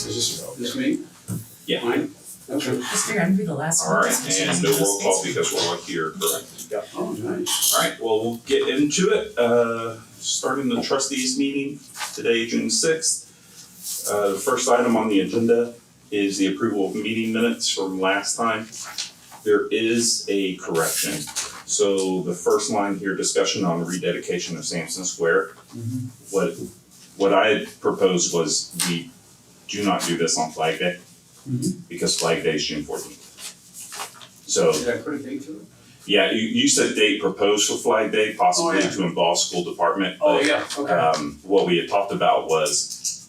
Is this me? Yeah. Mine? Okay. Mr. I'd be the last one. Alright, and no roll call because we're all here, correct? Oh, nice. Alright, well, we'll get into it. Starting the trustees meeting today, June 6th. The first item on the agenda is the approval of meeting minutes from last time. There is a correction. So the first line here, discussion on the rededication of Sampson Square. What I had proposed was we do not do this on Flag Day because Flag Day is June 14th. So, Did I put a date to it? yeah, you said date proposed for Flag Day, possibly Oh, yeah. to involve school department. Oh, but, yeah, okay. What we had talked about was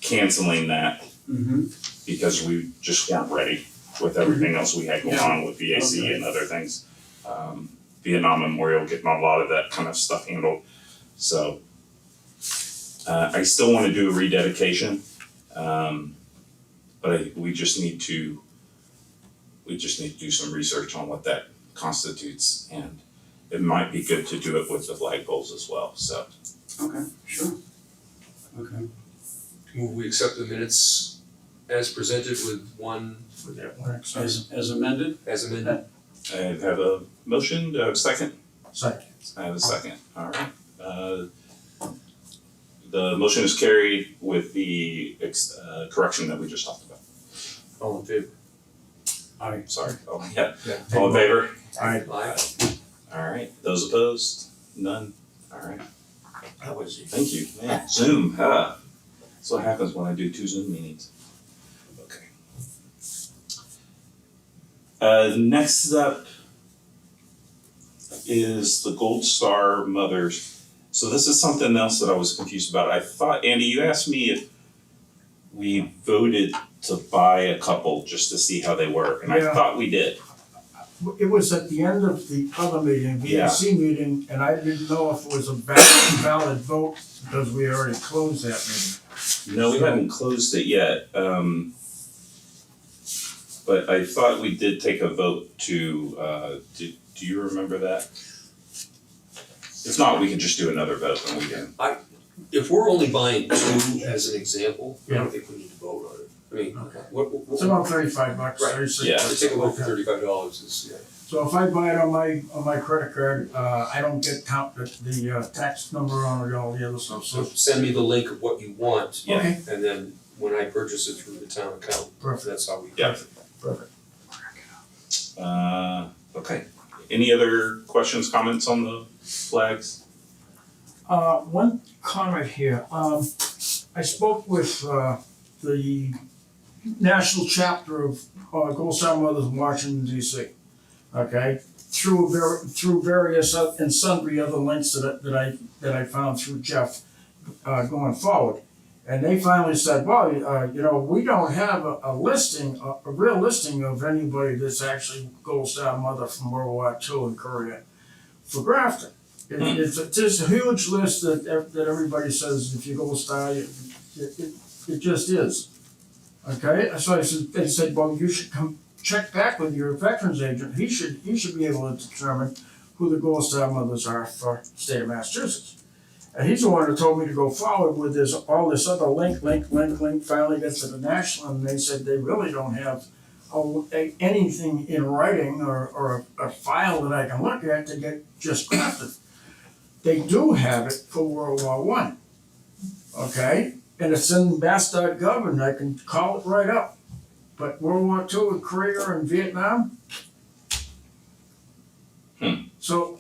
canceling that Mm-hmm. because we just weren't ready with everything else we had going Yeah. on with VAC Okay. and other things. Vietnam Memorial, getting a lot of that kind of stuff handled. So, I still wanna do a rededication, but we just need to do some research on what that constitutes, and it might be good to do it with the flagpoles as well, so. Okay, sure. Okay. Move we accept the minutes as presented with one, As amended? as amended. I have a motion, do I have a second? Second. I have a second, alright. The motion is carried with the correction that we just talked about. All in favor? Aye. Sorry, oh, yeah, Yeah. all in favor? Aye. Alright, those opposed? None? Alright, That was easy. thank you, man, Zoom, that's what happens when I do 2 Zoom meetings. Okay. Next up is the Gold Star Mothers. So this is something else that I was confused about. I thought, Andy, you asked me if we voted to buy a couple just to see how they work, and I Yeah. thought we did. It was at the end of the other meeting, Yeah. VAC meeting, and I didn't know if it was a valid vote because we already closed that meeting. No, we So- haven't closed it yet, but I thought we did take a vote to, do you remember that? If not, we can just do another vote and we can. If we're only buying two as an example, I don't think we need to vote on it. I mean, Okay. what, It's about $35, Right. 36. Yeah. to take a vote for $35 is, yeah. So if I buy it on my credit card, I don't get the tax number on it, all the other stuff, So so. send me the link of what you want. Yeah. Okay, And then when I purchase it through the town account, perfect, that's how we. Yeah. perfect. Okay. Any other questions, comments on the flags? One comment here, I spoke with, the national chapter of, Gold Star Mothers in Washington DC. Okay, through various and sundry other links that I found through Jeff, going forward. And they finally said, well, we don't have a listing, a real listing of anybody that's actually Gold Star Mother from World War II in Korea for Grafton. It's just a huge list that everybody says if you Gold Star, it just is. Okay, so they said, well, you should come check back with your veterans agent. He should be able to determine who the Gold Star Mothers are for the state of Massachusetts. And he's the one who told me to go forward with all this other link, finally gets to the national, and they said they really don't have anything in writing or a file that I can look at to get just crafted. They do have it for World War I, okay? And it's in mass.gov and I can call it right up. But World War II and Korea and Vietnam? So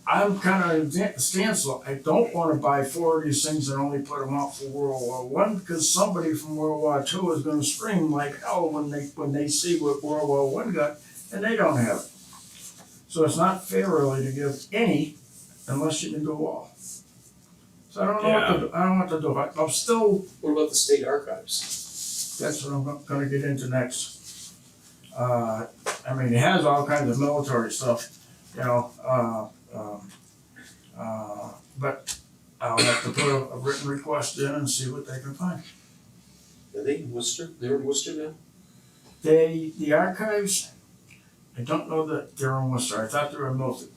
I'm kind of at a standstill. I don't want to buy 4 of these things and only put them out for World War I because somebody from World War II is going to scream like hell when they see what World War I got and they don't have it. So it's not fair really to give any unless you can do all. So I don't know what to do. I don't know what to do. I'm still. What about the state archives? That's what I'm gonna get into next. I mean, it has all kinds of military stuff, but I'll have to put a written request in and see what they can find. Are they in Worcester? They're in Worcester now? The archives, I don't know that they're in Worcester. I thought they were in Milton.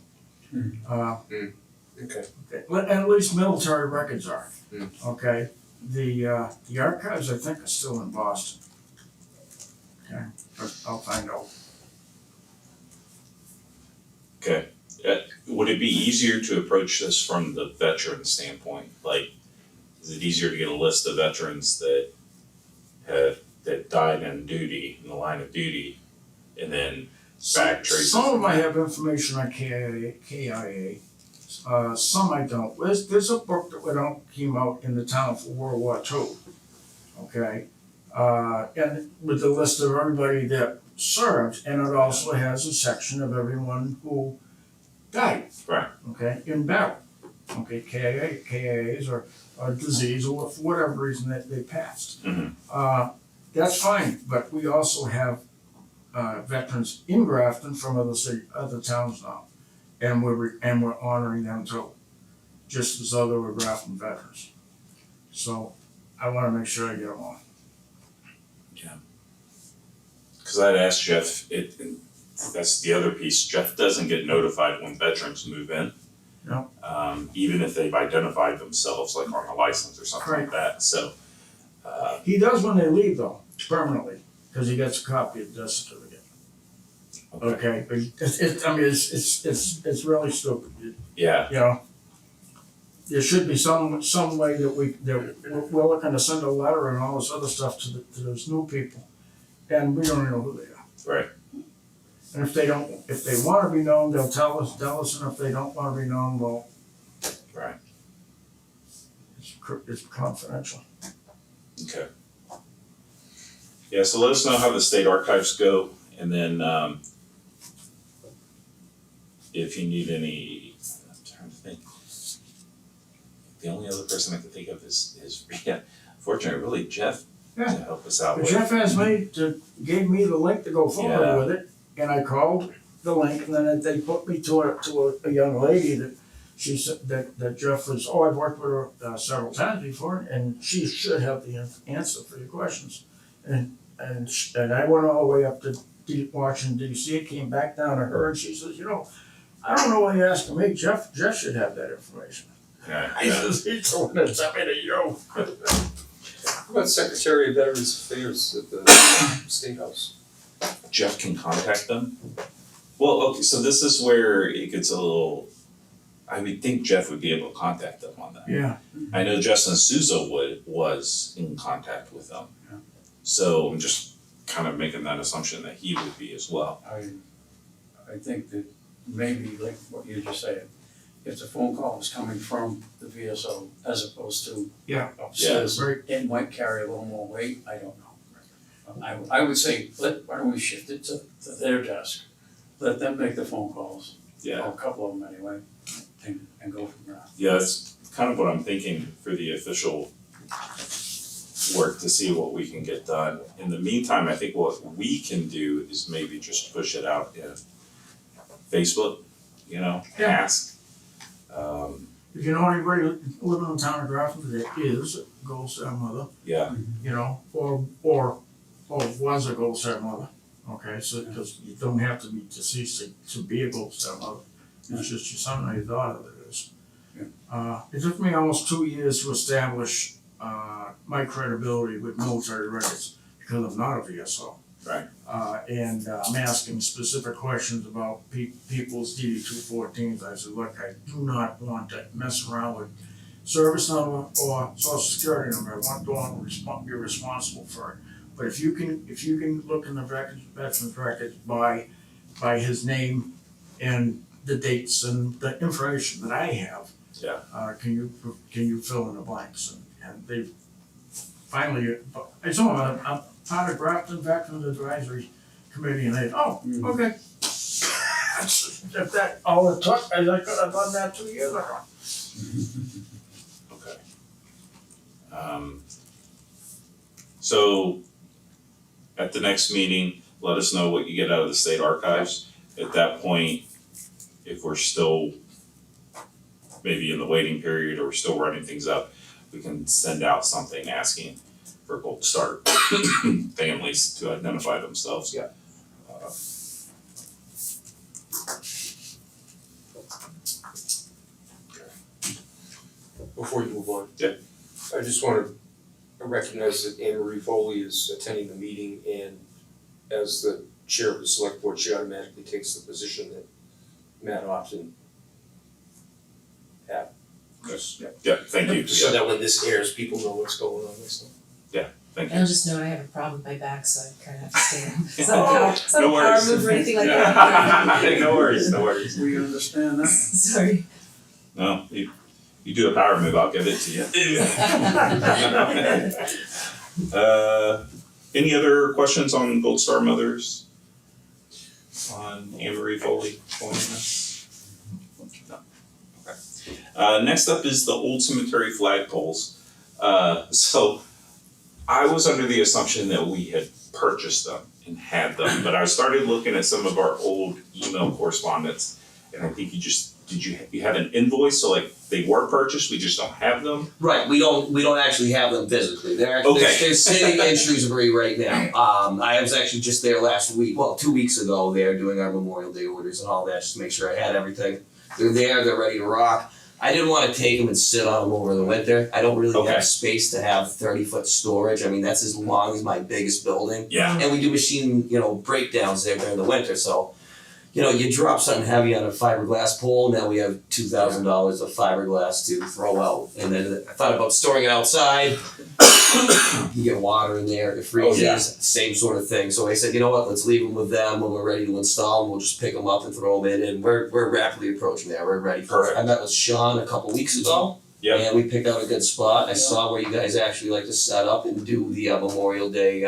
Okay. And at least military records are, okay? The archives, I think, are still in Boston. Okay, but I'll find out. Okay. Would it be easier to approach this from the veteran standpoint? Like, is it easier to get a list of veterans that died in duty, in the line of duty, and then back traces? Some of them I have information on KIA. Some I don't. There's a book that went out, came out in the town for World War II. Okay, and with the list of everybody that served, and it also has a section of everyone who died. Right. Okay, in battle. Okay, KIAs or disease or for whatever reason that they passed. Mm-hmm. That's fine, but we also have veterans in Grafton from other towns now, and we're honoring them too, just as though they were Grafton veterans. So I want to make sure I get them all. Because I'd asked Jeff, and that's the other piece, Jeff doesn't get notified when veterans move in. No. Even if they've identified themselves, like on a license or something like that, so. He does when they leave though, permanently, because he gets a copy of the death certificate. Okay, but it's really stupid. Yeah, You know, there should be some way that we're looking to send a letter and all this other stuff to those new people, and we don't even know who they are. right, And if they want to be known, they'll tell us, and if they don't want to be known, well, right, it's confidential. okay. Yeah, so let us know how the state archives go, and then, if you need any, I'm trying to think. The only other person I can think of is fortunately, really Jeff to Yeah. help us out But with. Jeff gave me the link to go forward Yeah. with it, and I called the link, and then they put me to a young lady that she said that Jeff was. Oh, I've worked with her several times before, and she should have the answer for your questions. And I went all the way up to Washington D.C. Came back down to her, and she says, I don't know why you're asking me. Jeff should have that information. Yeah, I says, he's the one that sent me to you. How about Secretary of Veterans Affairs at the State House? Jeff can contact them. Well, okay, so this is where it gets a little, I would think Jeff would be able to contact them on that. Yeah. I know Justin Souza was in contact with them. Yeah. So I'm just kind of making that assumption that he would be as well. I think that maybe like what you just said, if the phone call is coming from the VSO as opposed to Yeah. upstairs, Right. it might carry a little more weight, I don't know. I would say, why don't we shift it to their desk? Let them make the phone calls, or a couple of them anyway, and go from there. Yeah, that's kind of what I'm thinking for the official work to see what we can get done. In the meantime, I think what we can do is maybe just push it out in Facebook, Yeah. ask. If you know anybody living in the town of Grafton that is a Gold Star mother, Yeah, or was a Gold Star mother, okay, so, because you don't have to be deceased to be a Gold Star mother, it's just your son or your daughter that is. Yeah. It took me almost 2 years to establish, my credibility with military records, because I'm not a VSO. right, And I'm asking specific questions about people's DD-214s. I said, look, I do not want to mess around with service number or social security number. I want the one you're responsible for it. But if you can look in the veterans records by his name and the dates and the information that I have, yeah, can you fill in the blanks? And they finally, I told them I'm part of Grafton Veterans Advisory Committee, and they, okay. If that all it took, I could have done that 2 years ago. okay. So at the next meeting, let us know what you get out of the state archives. At that point, if we're still maybe in the waiting period or still running things up, we can send out something asking for Gold Star families to identify themselves. Yeah. Before you move on. Yeah. I just wanna I recognize that Anne Marie Foley is attending the meeting, and as the chair of the select board, she automatically takes the position that Matt often had. Yeah, thank you. So that when this airs, people know what's going on, so. Thank And I'll just note I have a problem with my back, so I kind of have to stay on some power worries. move or anything like that. No worries. We understand that. Sorry. No, you do a power move, I'll give it to you. Any other questions on Gold Star Mothers? On Anne Marie Foley joining us? No. Okay. Next up is the old cemetery flagpoles. So I was under the assumption that we had purchased them and had them, but I started looking at some of our old email correspondence, and I think you have an invoice, so like they were purchased, we just don't have them? Right, we don't actually have them physically, they're sitting in Shrewsbury right now. I was actually just there last week, 2 weeks ago, there doing our Memorial Day orders and all that, just to make sure I had everything. They're there, they're ready to rock. I didn't wanna take them and sit on them over the winter, I don't really Okay. have space to have 30-foot storage, I mean, that's as long as my biggest building. Yeah. And we do machine, breakdowns there during the winter, so, you drop something heavy on a fiberglass pole, now we have $2,000 of fiberglass to throw out. And then I thought about storing it outside, you get water in there, it freezes, Oh, yeah. same sort of thing. So I said, you know what, let's leave them with them, when we're ready to install them, we'll just pick them up and throw them in, and we're rapidly approaching that, we're ready for it. Perfect. I met with Sean a couple weeks ago. Yep. And we picked out a good spot, I saw where you guys actually like to set up and do the Memorial Day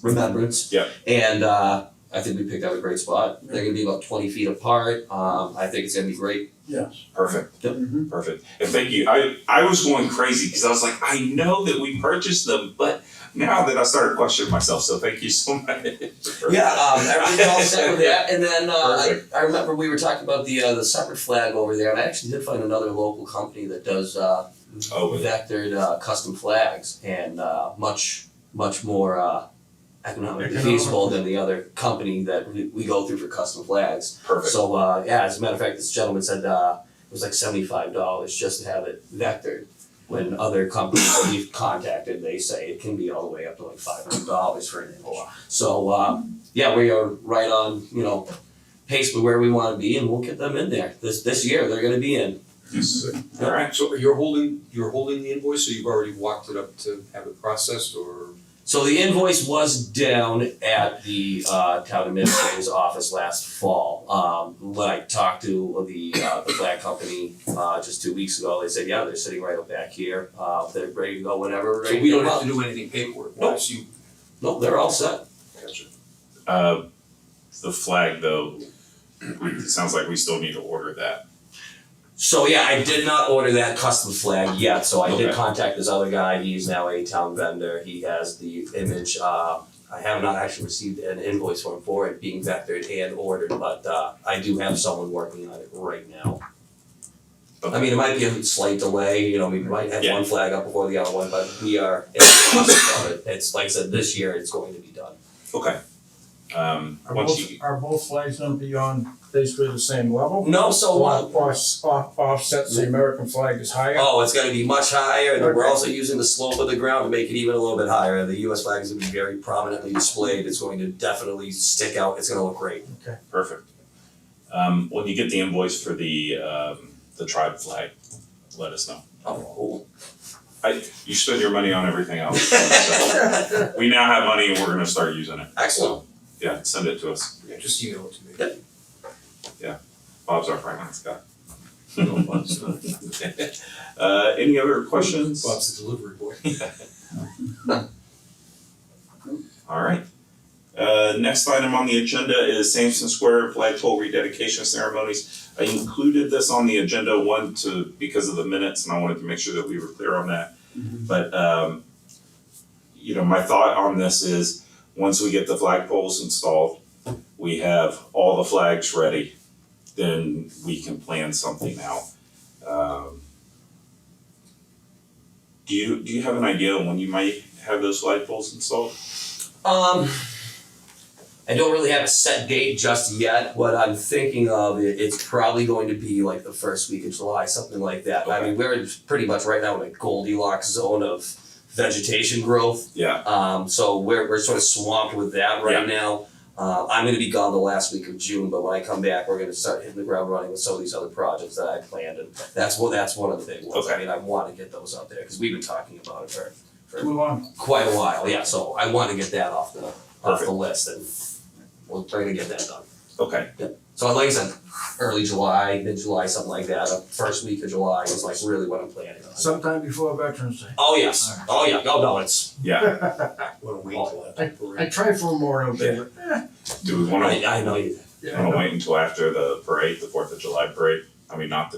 remembrance. Yep. And I think we picked out a great spot. They're gonna be about 20 feet apart. I think it's gonna be great. Yes. Perfect. Mhm. Perfect. And thank you. I was going crazy because I was like, I know that we purchased them, but now that I started questioning myself, so thank you so much. Everything's all set with that. And then Perfect. I remember we were talking about the separate flag over there, and I actually did find another local company that does vectored custom flags, and much more economically feasible than the other company that we go through for custom flags. Perfect. So as a matter of fact, this gentleman said it was like $75 just to have it vectored. When other companies that we've contacted, they say it can be all the way up to like $500 for an inch. So we are right on pace with where we want to be, and we'll get them in there this year. They're going to be in. Yes. All right. So you're holding the invoice, so you've already walked it up to have it processed, or? So the invoice was down at the town administrator's office last fall. When I talked to the flag company just 2 weeks ago, they said, yeah, they're sitting right up back here. They're ready to go whenever. So we don't have to do anything paperwork wise, you. No, they're all set. Gotcha. The flag though, it sounds like we still need to order that. So yeah, I did not order that custom flag yet, so I did Okay. contact this other guy, he's now a town vendor, he has the image, I have not actually received an invoice for it being vectored and ordered, but I do have someone working on it right now. I mean, it might be a slight delay, we might have Yeah. one flag up before the other one, but we are in the process of it, it's like I said, this year it's going to be done. Okay. Are both flags gonna be on basically the same level? No, so Or offset, the American flag is higher? Oh, it's gonna be much higher, and we're Okay. also using the slope of the ground to make it even a little bit higher. The US flag is gonna be very prominently displayed, it's going to definitely stick out, it's gonna look great. Perfect. When you get the invoice for the tribe flag, let us know. Oh, You spend your money on everything else. So we now have money and we're gonna start using it. excellent. Yeah, send it to us. Yeah, just email it to me. Bob's our finance guy. No, Bob's not. Any other questions? Bob's the delivery boy. All right. Next item on the agenda is Sampson Square flagpole rededication ceremonies. I included this on the agenda because of the minutes, and I wanted to make sure that we were clear on that. Mhm. But my thought on this is once we get the flagpoles installed, we have all the flags ready, then we can plan something out. Do you have an idea when you might have those flagpoles installed? I don't really have a set date just yet. What I'm thinking of, it's probably going to be like the first week of July, something like that. I mean, we're pretty much right now in a Goldilocks zone of vegetation growth. Yeah. So we're sort of swamped with that right now. I'm gonna be gone the last week of June, but when I come back, we're gonna start hitting the ground running with some of these other projects that I planned, and that's one of the big ones. Okay. I mean, I wanna get those out there, cause we've been talking about it for Too long. quite a while, yeah, so I wanna get that off the Perfect. list, and we're trying to get that done. Okay. So like I said, early July, mid-July, something like that, first week of July is like really what I'm planning on. Sometime before Veterans Day. Oh, yes, oh yeah, oh no, it's, Yeah. What a week till after the I parade. tried for Memorial Day, but Do we want to I know you. wait until after the parade, the 4th of July parade? I mean, not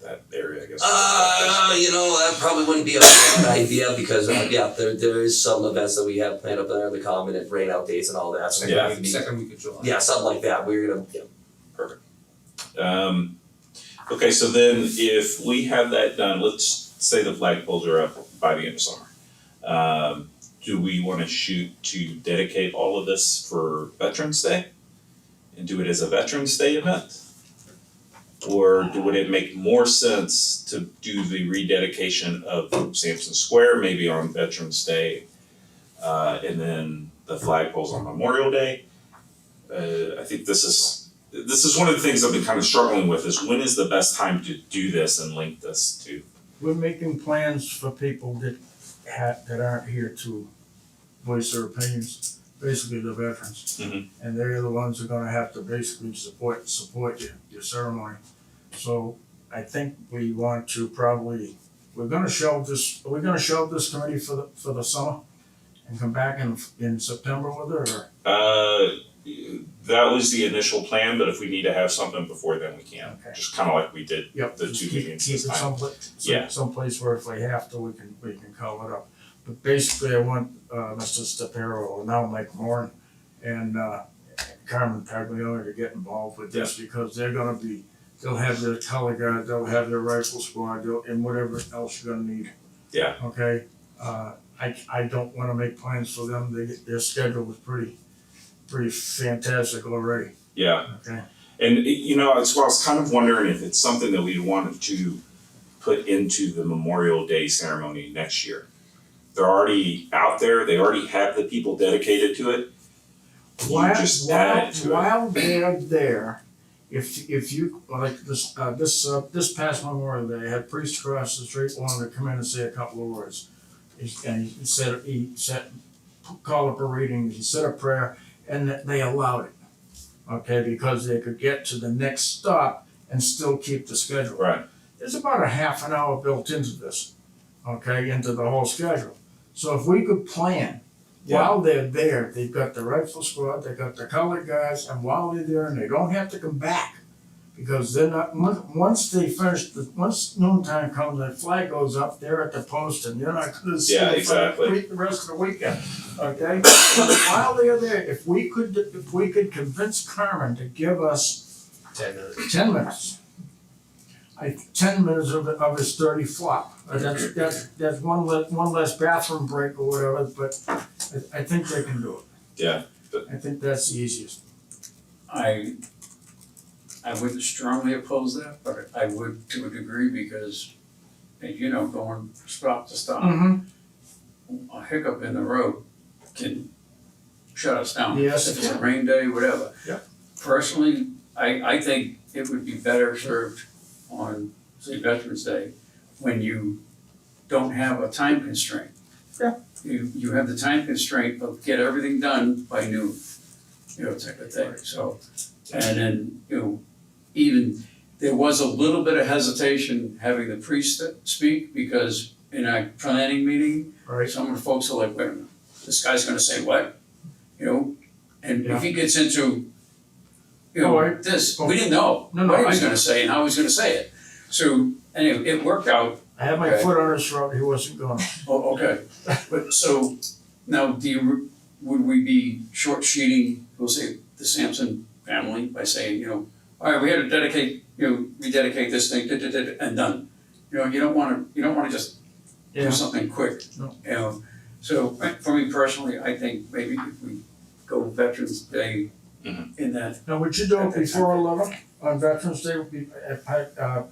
that area, I guess. That probably wouldn't be a bad idea because, there is some events that we have planned up there, the common and rain out dates and all that, so Yeah. maybe, Second week of July. yeah, something like that, we're gonna, Okay, so then if we have that done, let's say the flagpoles are up by the end of summer. Do we want to shoot to dedicate all of this for Veterans Day? And do it as a Veterans Day event? Or would it make more sense to do the rededication of Sampson Square maybe on Veterans Day? And then the flagpoles on Memorial Day? I think this is one of the things I've been kind of struggling with is when is the best time to do this and link this to? we're making plans for people that aren't here to voice their opinions, basically the veterans. Mhm. And they're the ones who are gonna have to basically support your ceremony. So I think we want to probably, we're gonna shelve this committee for the summer and come back in September with it, or? That was the initial plan, but if we need to have something before then, we can. Okay. Just kind of like we did Yep, the just two keep meetings it this time. Yeah. someplace where if we have to, we can call it up. But basically, I want Mr. Stapero, and now Mike Moran, and Carmen Taglione to get involved with this because they'll have their color guard, they'll have their rifle squad, and whatever else you're gonna need. Yeah. Okay, I don't wanna make plans for them, their schedule is pretty fantastic already, Yeah. okay? And, I was kind of wondering if it's something that we wanted to put into the Memorial Day ceremony next year. They're already out there, they already have the people dedicated to it. You just add it to it. While they're there, if you, like this past Memorial Day, I had priest across the street wanted to come in and say a couple of words. He called up a reading, he said a prayer, and they allowed it, okay, because they could get to the next stop and still keep the schedule. Right. There's about a half an hour built into this, okay, into the whole schedule. So if we could plan, while they're there, they've got the rifle squad, they've got the colored guys, and while they're there, and they don't have to come back, because they're not, once they finish, once noontime comes, the flag goes up, they're at the post, and you're not gonna see Yeah, the exactly. the rest of the weekend, okay? So while they're there, if we could convince Carmen to give us 10 minutes. 10 minutes. 10 minutes of his 30 flop. That's one less bathroom break or whatever, but I think they can do it. Yeah. I think that's the easiest. I wouldn't strongly oppose that, but I would to a degree because, going stop to stop, a hiccup in the road can shut us down. Yes, If it it's a can. rain day, whatever. Yep. Personally, I think it would be better served on, say, Veterans Day, when you don't have a time constraint. Yeah. You have the time constraint of get everything done by noon, type of thing, so. And then, even, there was a little bit of hesitation having the priest speak, because in our planning meeting, Right. some of the folks are like, wait a minute, this guy's gonna say what? And Yeah. if he gets into, Oh, this, we didn't know No, what he was I- gonna say and how he was gonna say it. So, anyway, it worked out. I had my Okay. foot on his throat, he wasn't going. Oh, okay, but so, now would we be short sheeting, we'll say, the Sampson family by saying, all right, we had to rededicate this thing, and done. You don't wanna just do Yeah, something quick. No. So for me personally, I think maybe if we go Veterans Day in that, Now, would you do it before 11 on Veterans Day,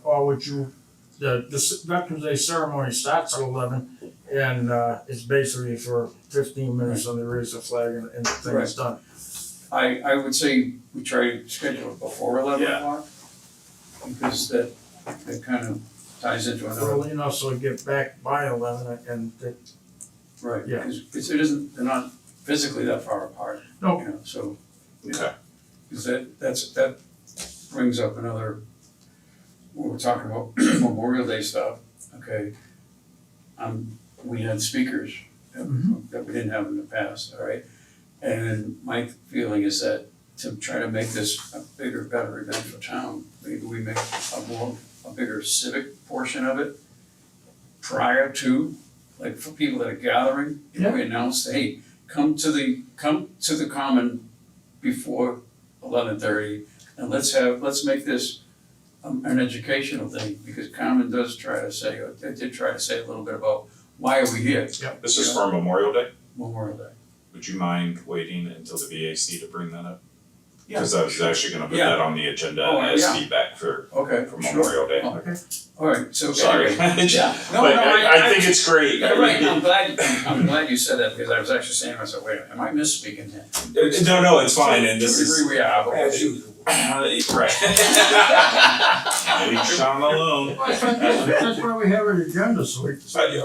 or would you, the Veterans Day ceremony starts at 11 and it's basically for 15 minutes and they raise the flag and the thing is done. I would say we try to schedule it before 11 Yeah. o'clock. Because that kind of ties into another. Early enough so we get back by 11 and Right, Yeah. because it isn't, they're not physically that far apart. No. You know, so, Okay. because that brings up another, when we're talking about Memorial Day stuff, okay? We had speakers that we didn't have in the past, all right? And my feeling is that to try to make this a bigger, better event for town, maybe we make a bigger civic portion of it prior to, like for people that are gathering, we announce, hey, come to the common before 11:30, and let's make this an educational thing, because Common does try to say, or they did try to say a little bit about why are we here, This is for Memorial Day. Memorial Day. Would you mind waiting until the VAC to bring that up? Yeah, Because I was actually gonna put Yeah. that on the agenda Oh, as yeah. feedback for Okay, Memorial Day. Oh, Okay. all right, so Sorry. anyway, yeah, no, But no, I think it's great. You're right, I'm glad you said that, because I was actually saying to myself, wait a minute, am I misspeaking here? No, it's fine, and this To a is. degree we are, but As usual. Right. Leave Sean alone. that's why we have an agenda, so we.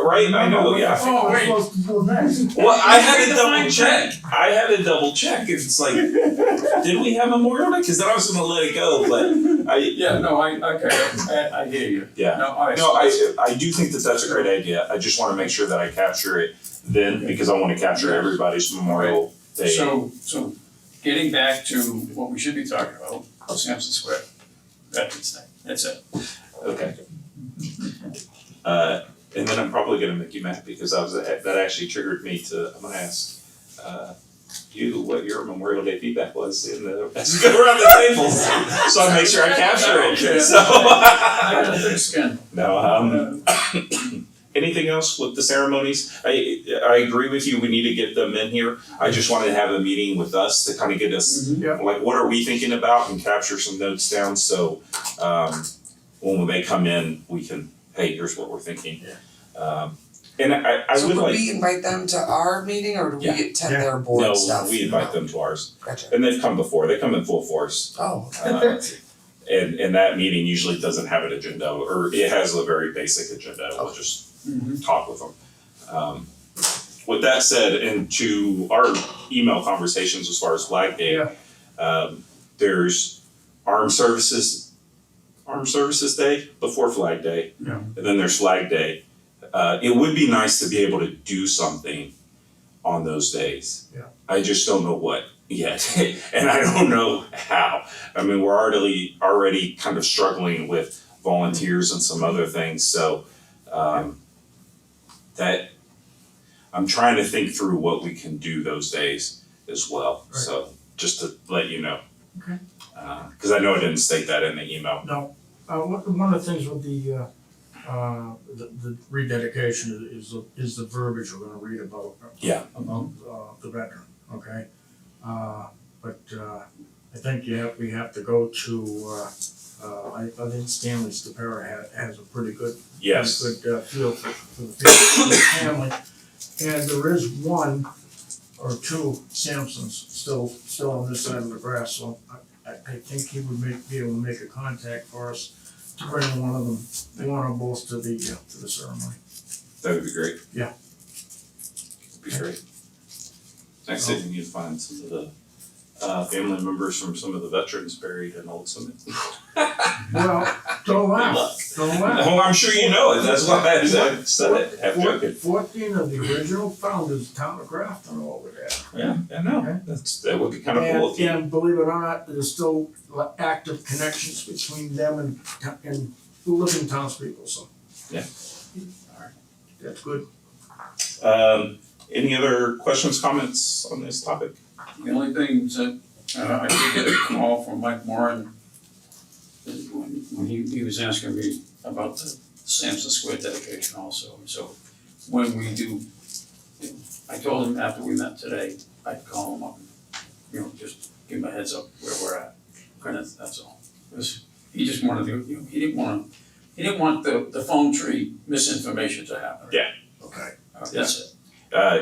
Right, I know, yeah. Oh, wait. Supposed to do next. Well, I had to Read the double fine check. I had to double check. It's like, did we have Memorial Day? Because then I was gonna let it go, but yeah, no, I hear you. yeah. No, all right. No, I do think that that's a great idea. I just wanna make sure that I capture it then, because I wanna capture everybody's Memorial Day. So getting back to what we should be talking about, Sampson Square, Veterans Day, that's it. Okay. And then I'm probably gonna make you mad, because that actually triggered me to, I'm gonna ask, you what your Memorial Day feedback was as we go around the tables, so I make sure I capture it, so. I got a thick skin. No, anything else with the ceremonies? I agree with you, we need to get them in here. I just wanted to have a meeting with us to kind of get us, like, what are we thinking about, and capture some notes down, so, when they come in, we can, hey, here's what we're thinking. And I So would do like, we invite them to our meeting or do we Yeah. attend their board stuff? no, we invite them to ours, Gotcha. and they've come before, they come in full force. Oh, And that meeting usually doesn't have an agenda, or it has a very basic agenda, we'll just talk with them. With that said, and to our email conversations as far as Flag Day, there's Armed Services Day before Flag Day, and then there's Flag Day. It would be nice to be able to do something on those days. Yeah. I just don't know what yet, and I don't know how. I mean, we're already kind of struggling with volunteers and some other things, so that I'm trying to think through what we can do those days as well. Right. So just to let you know. Okay. Because I know I didn't state that in the email. No, one of the things with the rededication is the verbiage we're gonna read about. Yeah. About the veteran, okay? But I think we have to go to, I think Stanley Stapera has a pretty good, Yes. good feel for the family. And there is one or two Sampsons still on this side of the grass, so I think he would be able to make a contact for us to bring one or both to the ceremony. That would be great. Yeah. That'd be great. Next thing you need to find some of the family members from some of the veterans buried in Old Summit. Well, don't laugh, don't laugh. Oh, I'm sure you know it, that's why I said it, half joking. 14 of the original founders of the town of Grafton are over there. Yeah, I know, Okay. that would be kind of cool if you. And believe it or not, there's still active connections between them and living townspeople, so. Yeah. Alright. That's good. Any other questions, comments on this topic? The only thing is that, I did get a call from Mike Moran when he was asking me about the Sampson Square dedication also. So when we do, I told him after we met today, I'd call him up and just give him a heads up where we're at. Kind of, that's all. He just wanted to, he didn't want the phone tree misinformation to happen. Yeah. Okay, that's it.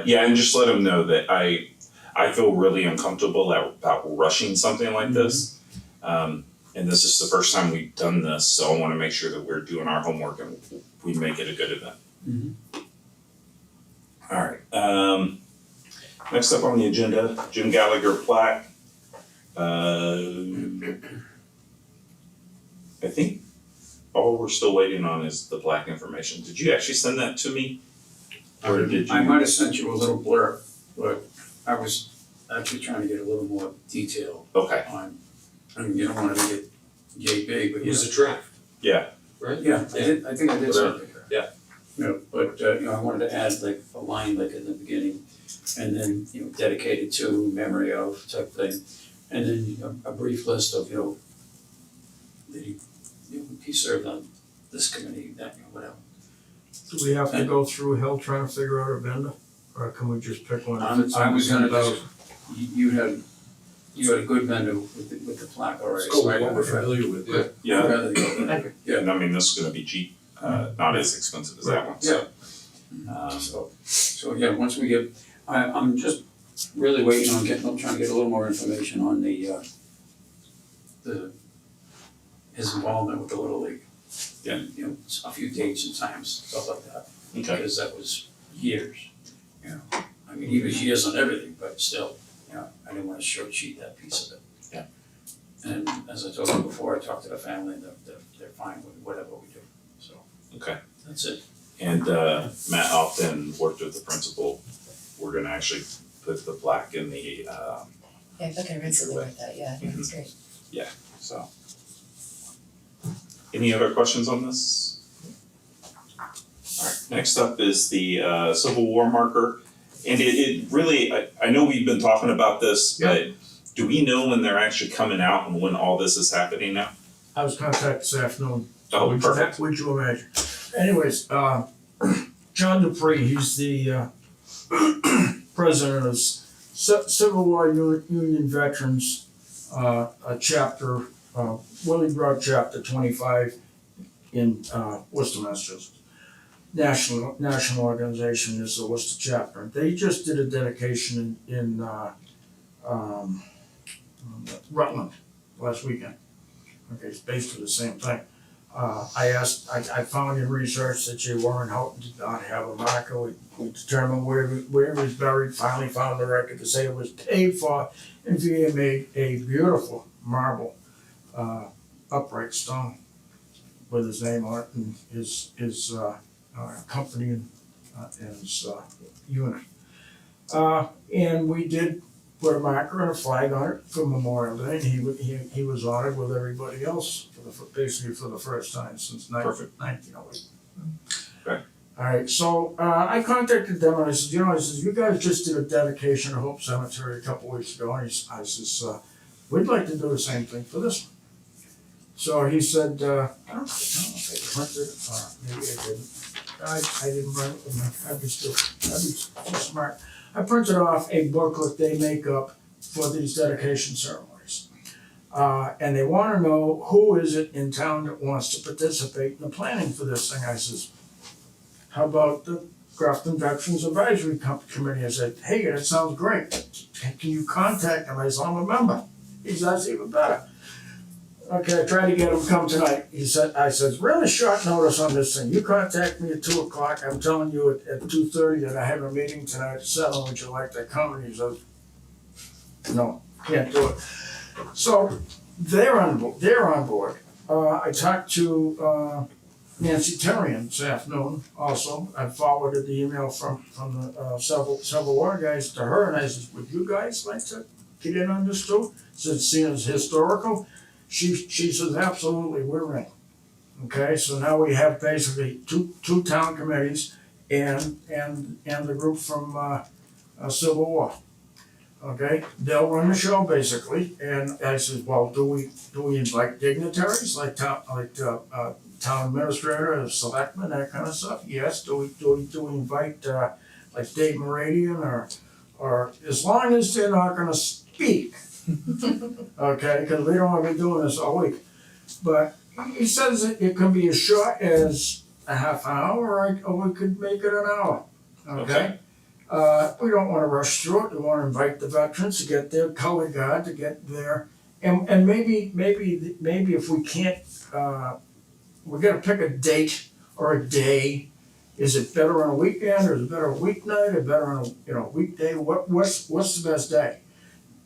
Yeah, and just let him know that I feel really uncomfortable about rushing something like this. And this is the first time we've done this, so I wanna make sure that we're doing our homework and we make it a good event. Mhm. Alright, next up on the agenda, Jim Gallagher plaque. I think all we're still waiting on is the plaque information. Did you actually send that to me? Or did you? I might have sent you a little blurb, but I was actually trying to get a little more detail Okay, on, I mean, you don't wanna make it yay big, but It was a draft, yeah, right? yeah, I think I did send it. Yeah. But I wanted to add like a line like in the beginning, and then, dedicated to, memory of type thing. And then a brief list of, that he served on this committee, that, whatever. Do we have to go through hell trying to figure out a vendor, or can we just pick one? if it's I was gonna about- just, you had a good vendor with the plaque already. Let's go so I with what got we're it. familiar with, yeah. yeah, I'd rather go with that. Yeah, and I mean, this is gonna be cheap, not as expensive as that one, so. so yeah, once we get, I'm just really waiting on I'm trying to get a little more information on his involvement with the Little League. Yeah. And, a few dates and times, stuff like that, Okay, because that was years, I mean, he was years on everything, but still, I didn't wanna short sheet that piece of it. Yeah. And as I told you before, I talked to the family, and they're fine with whatever we do, so. okay. That's it. And Matt often worked with the principal. We're gonna actually put the plaque in the Yeah, I think I read something like that, yeah, I think it's great. so. Any other questions on this? Alright, next up is the Civil War marker. And it really, I know we've been talking about this, but do we know when they're actually coming out and when all this is happening now? I was contacted this afternoon. Oh, Would you- perfect. Would you imagine? Anyways, John Dupree, he's the president of Civil War Union Veterans, a chapter, Willie Broad Chapter 25 in Worcester, Massachusetts. National organization is the Worcester chapter. They just did a dedication in Rutland last weekend. Okay, it's basically the same thing. I found in research that J. Warren Houghton did not have a marker. We determined where he was buried, finally found the record to say it was paid for, and VA made a beautiful marble upright stone with his name on it and his company and his unit. And we did put a marker and a flag on it for Memorial Day, and he was honored with everybody else basically for the first time since Perfect. 1908. Okay. Alright, so I contacted them and I said, you guys just did a dedication at Hope Cemetery a couple weeks ago, and I says, we'd like to do the same thing for this one. So he said, I don't know if I printed it, or maybe I didn't. I didn't write it with me, I'd be too smart. I printed off a booklet they make up for these dedication ceremonies. And they wanna know who is it in town that wants to participate in the planning for this thing. I says, how about the Grafton Veterans Advisory Committee? I said, hey, that sounds great. Can you contact them? I said, I'm a member. He said, that's even better. Okay, I tried to get him to come tonight. I said, really short notice on this thing. You contact me at 2:00. I'm telling you at 2:30 that I have a meeting tonight at 7. Would you like to come? And he says, no, can't do it. So they're on board. I talked to Nancy Terrian this afternoon also. I forwarded the email from the Civil War guys to her, and I said, would you guys like to get in on this too? Since seen as historical. She says, absolutely, we're in. Okay, so now we have basically two town committees and the group from Civil War. Okay, they'll run the show basically, and I said, well, do we invite dignitaries like town administrator, selectmen, that kind of stuff? Yes. Do we invite like Dave Meridian or as long as they're not gonna speak. Okay, because we don't wanna be doing this all week. But he says it can be as short as a half hour, or we could make it an hour, okay? We don't wanna rush through it, we wanna invite the veterans to get their color guard, to get their, and maybe if we can't, we're gonna pick a date or a day. Is it better on a weekend, or is it better a weeknight, or better on a weekday? What's the best day?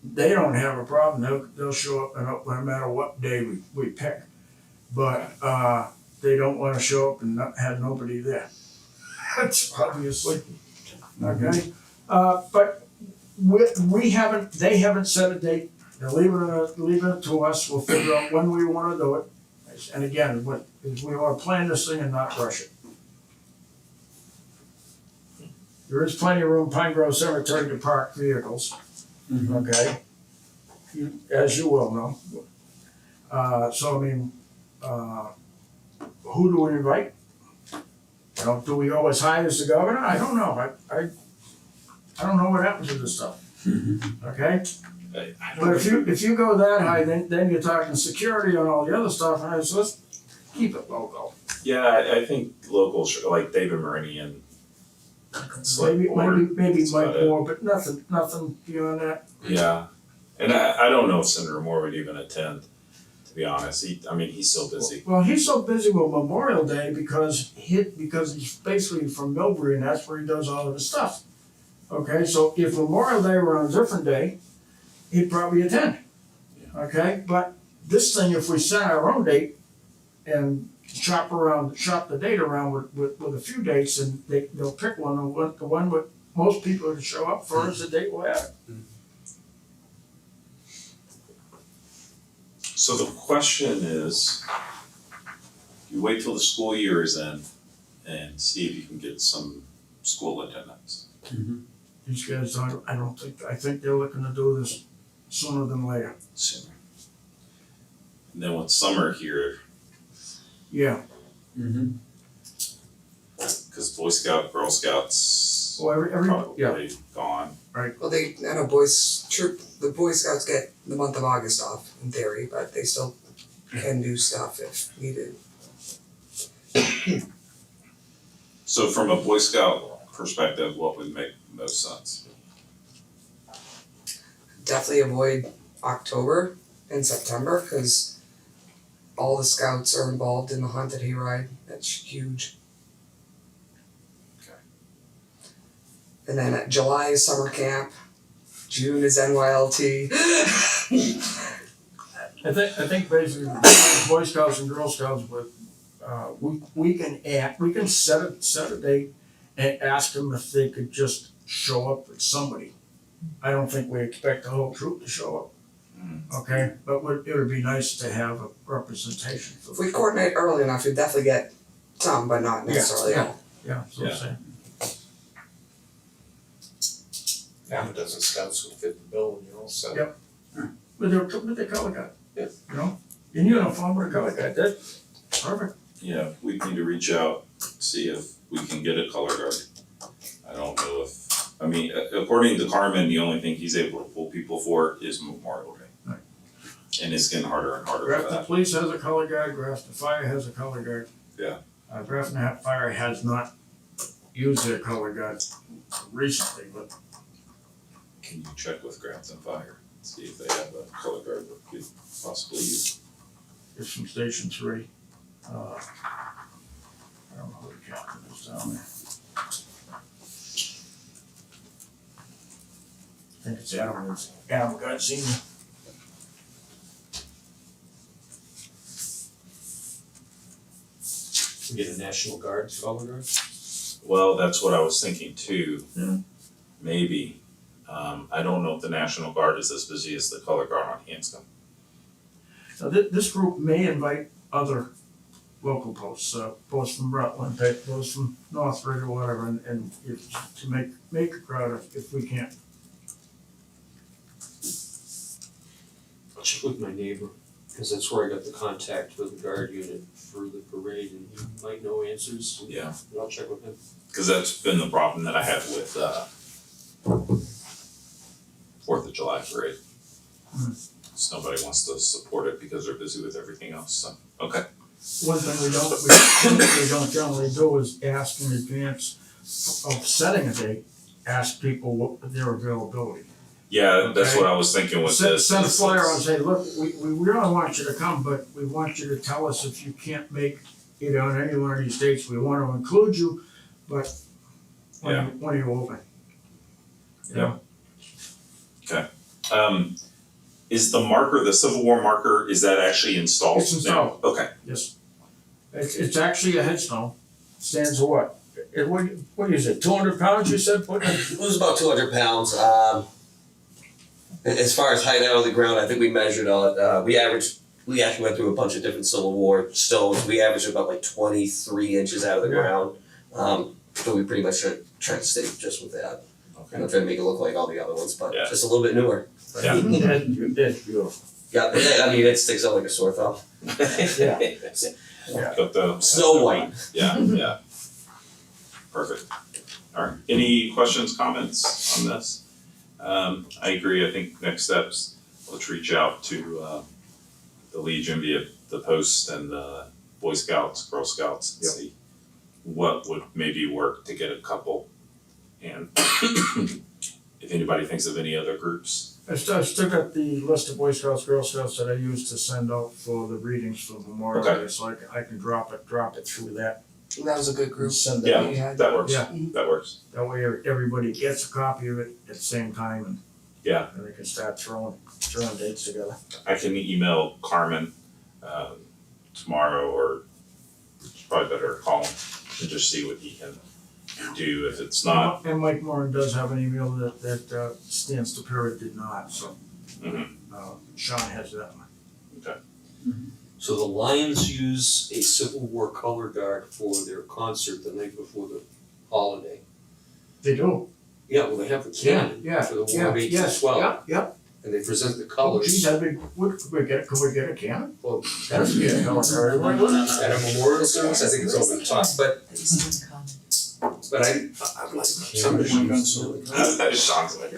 They don't have a problem, they'll show up no matter what day we pick. But they don't wanna show up and not have nobody there. That's obviously, okay? But they haven't set a date, they're leaving it to us, we'll figure out when we wanna do it. And again, we wanna plan this thing and not rush it. There is plenty of room, Pine Grove Cemetery, to park vehicles, okay? As you well know. So I mean, who do we invite? You know, do we go as high as the governor? I don't know, I don't know what happens to this stuff, okay? I But don't, if you go that high, then you're talking security and all the other stuff, and so let's keep it local. yeah, I think locals, like David Meridian, select Maybe board, Mike that's about it. Moore, but nothing beyond that. Yeah, and I don't know if Senator Moore would even attend, to be honest, he's so busy. Well, he's so busy with Memorial Day because he's basically from Millbury, and that's where he does all of his stuff. Okay, so if Memorial Day were on a different day, he'd probably attend. Okay, but this thing, if we set our own date and shop the date around with a few dates, and they'll pick one, and the one with most people to show up for is the date we'll have. So the question is, you wait till the school year is in and see if you can get some school attendance. These guys, I think they're looking to do this sooner than later. Sooner. And then with summer here, Yeah, because Boy Scout, Girl Scouts well, probably yeah, gone. Well, I know the Boy Scouts get the month of August off in theory, but they still can do stuff if needed. So from a Boy Scout perspective, what would make most sense? Definitely avoid October and September, cause all the scouts are involved in the haunted hayride, that's huge. Okay. And then July is summer camp, June is NYLT. I think basically Boy Scouts and Girl Scouts we can set a date and ask them if they could just show up with somebody. I don't think we expect the whole troop to show up. Okay, but it would be nice to have a representation for. If we coordinate early enough, we'd definitely get some, but not necessarily all. Yeah, so I'm saying. Half a dozen scouts would fit the bill, so. Yep. With their color guard. Yeah. You know, in uniform with a color guard, that's perfect. Yeah, we need to reach out, see if we can get a color guard. I don't know according to Carmen, the only thing he's able to pull people for is Memorial Day. Right. And it's getting harder and harder for Grafton that. Police has a color guard, Grafton Fire has a color guard. Yeah. Grafton Fire has not used their color guard recently, but Can you check with Grafton Fire, see if they have a color guard that could possibly use? it's from Station 3. I don't know who the captain is down there. I think it's Adam God Senior. We get a National Guard, color guard. Well, that's what I was thinking too. Yeah. Maybe. I don't know if the National Guard is as busy as the color guard on Hanscom. Now, this group may invite other local posts, posts from Rutland, posts from Northridge or whatever, and to make a crowd if we can. I'll check with my neighbor, cause that's where I got the contact for the guard unit for the parade, and he might know answers. Yeah. But I'll check with him. Cause that's been the problem that I have with 4th of July parade. So nobody wants to support it because they're busy with everything else, so, okay. One thing we don't generally do is ask in advance of setting a date, ask people what their availability. Yeah, that's Okay. what I was thinking with this. Send a flyer out and say, look, we really want you to come, but we want you to tell us if you can't make it on any one of these dates. We want to include you, but when are you open? You know? Is the marker, the Civil War marker, is that actually installed now? It's installed. Okay, Yes. It's actually a headstone. Stands for what? What is it, 200 pounds you said? It was about 200 pounds. As far as height out of the ground, I think we measured we actually went through a bunch of different Civil War stones. We averaged about like 23 inches out of the Yeah. ground. So we pretty much tried to stay just with that. okay. I'm not trying to make it look like all the other ones, but Yeah. just a little bit newer. Yeah. It's beautiful. Yeah, I mean, it sticks out like a sore thumb. Yeah. Got the. Snow white. Yeah. Perfect. All right, any questions, comments on this? I agree, I think next steps, let's reach out to, the Legion via the Post and the Boy Scouts, Girl Scouts, and Yep. see what would maybe work to get a couple. And if anybody thinks of any other groups, I still got the list of Boy Scouts, Girl Scouts that I used to send out for the readings for Memorial Okay. Day, so I can drop it through that. That was a good group. Send Yeah. that. You had. that works, Yeah. that works. That way everybody gets a copy of it at the same time and. Yeah. And they can start throwing dates together. I can email Carmen, tomorrow, or it's probably better to call him and just see what he can do. If it's not, And Mike Moran does have an email that Stan Stapira did not, so. Mhm. Sean has that one. So the Lions use a Civil War color guard for their concert the night before the holiday. They do. Yeah, well, they have the cannon Yeah, for the War yeah, of 1812, yes, yep. and they present the Oh, colors geez, that'd be, could we get a cannon? Well, That'd be a hell of a wouldn't it? at a memorial service. I think it's over the top, but It's uncommon. I'm like somebody. that is Sean's like,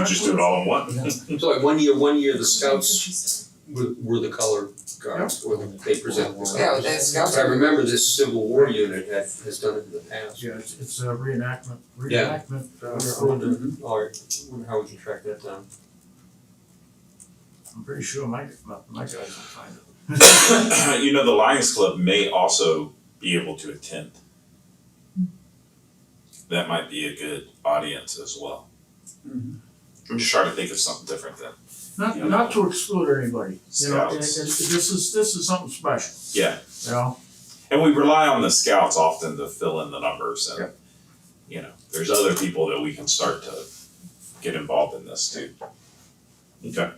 just do it all in one. So like one year the Scouts were the color guards, or they present the Yeah, colors. the Scouts. But I remember this Civil War unit has done it in the past. Yeah, it's a reenactment, Yeah. for Alright, wonder how we can track that down. I'm pretty sure my guys will find it. You know, the Lions Club may also be able to attend. That might be a good audience as well. Mhm. I'm just trying to think of something different then. Not to exclude anybody, you know, Scouts. this is something special, Yeah, you know? and we rely on the scouts often to fill in the numbers and, Yep. you know, there's other people that we can start to get involved in this too. Okay.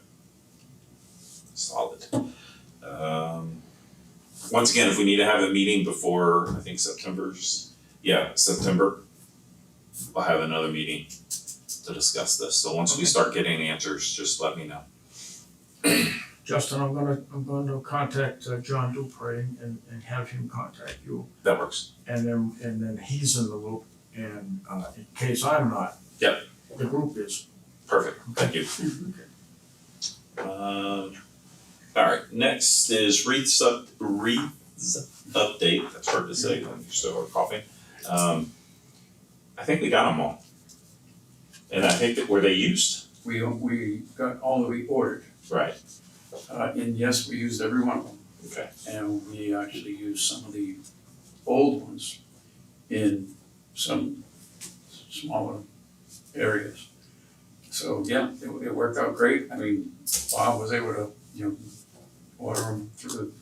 Solid. Once again, if we need to have a meeting before, I think September, we'll have another meeting to discuss this. So once we start getting answers, just let me know. Justin, I'm gonna contact John Dupre and have him contact you, That works. and then he's in the loop, and in case I'm not. Yep. The group is. Perfect, thank you. Alright, next is Wreaths update, that's hard to say when you're still coughing. I think we got them all. And I think that, were they used? We got all that we ordered, Right. and yes, we used every one of them. Okay. And we actually used some of the old ones in some smaller areas. So, yeah, it worked out great. I mean, Bob was able to, order them through